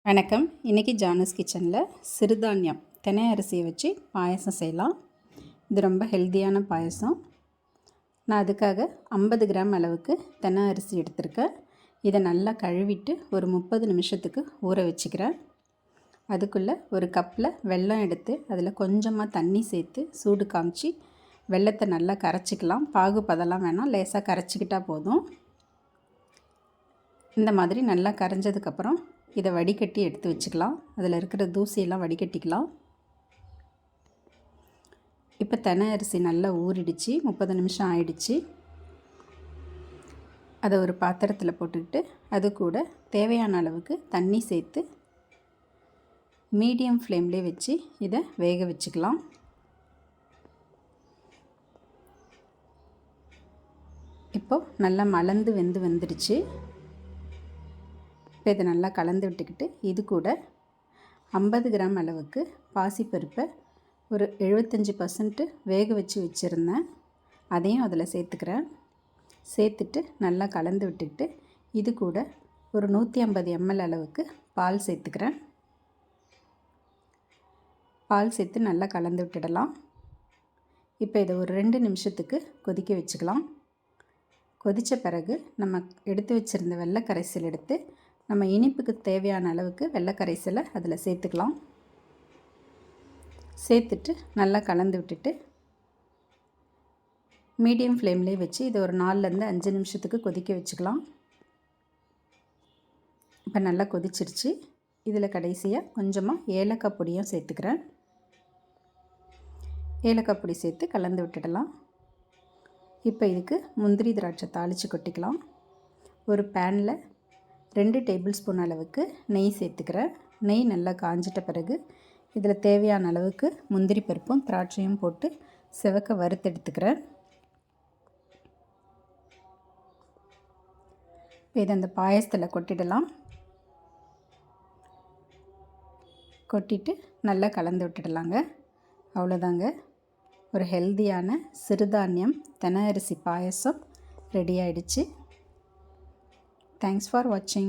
வணக்கம். இன்றைக்கி ஜானஸ் கிச்சனில் சிறுதானியம் தினை அரிசியை வச்சு பாயசம் செய்யலாம். இது ரொம்ப ஹெல்த்தியான பாயசம். நான் அதுக்காக 50 கிராம் அளவுக்கு தினை அரிசி எடுத்திருக்கேன். இதை நல்லா கழுவிட்டு ஒரு 30 நிமிஷத்துக்கு ஊற வச்சுக்கிறேன். அதுக்குள்ளே ஒரு கப்பில் வெல்லம் எடுத்து அதில் கொஞ்சமாக தண்ணி சேர்த்து சூடு காமிச்சு வெல்லத்தை நல்லா கரைச்சிக்கலாம். பாகு பதெல்லாம் வேணாம், லேசாக கரைச்சிக்கிட்டால் போதும். இந்த மாதிரி நல்லா கரைஞ்சதுக்கப்புறம் இதை வடிகட்டி எடுத்து வச்சுக்கலாம். அதில் இருக்கிற தூசியெல்லாம் வடிகட்டிக்கலாம். இப்போ தினை அரிசி நல்லா ஊறிடுச்சு, 30 நிமிஷம் ஆயிடுச்சு. அதை ஒரு பாத்திரத்தில் போட்டுக்கிட்டு அது கூட தேவையான அளவுக்கு தண்ணி சேர்த்து மீடியம் ஃப்ளேம்லேயே வச்சு இதை வேக வச்சுக்கலாம். இப்போது நல்லா மலர்ந்து வந்துடுச்சு. இப்போ இதை நல்லா கலந்து விட்டுக்கிட்டு இது கூட 50 கிராம் அளவுக்கு பாசிப்பருப்பை ஒரு 75% வேக வச்சுருந்தேன். அதையும் அதில் சேர்த்துக்கிறேன். சேர்த்துட்டு நல்லா கலந்து விட்டுக்கிட்டு இது கூட ஒரு 150 ml அளவுக்கு பால் சேர்த்துக்கிறேன். பால் சேர்த்து நல்லா கலந்து விட்டுடலாம். இப்போ இதை ஒரு 2 நிமிஷத்துக்கு கொதிக்க வச்சுக்கலாம். கொதித்த பிறகு நம்ம எடுத்து வச்சுருந்த வெள்ளை கரைசல் எடுத்து நம்ம இனிப்புக்கு தேவையான அளவுக்கு வெள்ளை கரைசலை அதில் சேர்த்துக்கலாம். சேர்த்துட்டு நல்லா கலந்து விட்டுட்டு மீடியம் ஃப்ளேம்லேயே வச்சு இதை ஒரு 4லேருந்து 5 நிமிஷத்துக்கு கொதிக்க வச்சுக்கலாம். இப்போ நல்லா கொதிச்சிருச்சு. இதில் கடைசியாக கொஞ்சமாக ஏலக்காய் பொடியும் சேர்த்துக்கிறேன். ஏலக்காய் பொடி சேர்த்து கலந்து விட்டுடலாம். இப்போ இதுக்கு முந்திரி திராட்சை தாளித்து கொட்டிக்கலாம். ஒரு பேனில் 2 டேபிள் ஸ்பூன் அளவுக்கு நெய் சேர்த்துக்கிறேன். நெய் நல்லா காஞ்சிட்ட பிறகு இதில் தேவையான அளவுக்கு முந்திரி பருப்பும் திராட்சையும் போட்டு செவக்க வறுத்தெடுத்துக்கிறேன். இதை அந்த பாயசத்தில் கொட்டிடலாம். கொட்டிட்டு நல்லா கலந்து விட்டுடலாங்க. அவ்வளோதாங்க, ஒரு ஹெல்த்தியான சிறுதானியம் தினை அரிசி பாயசம் ரெடி ஆகிடுச்சு. Thanks for watching.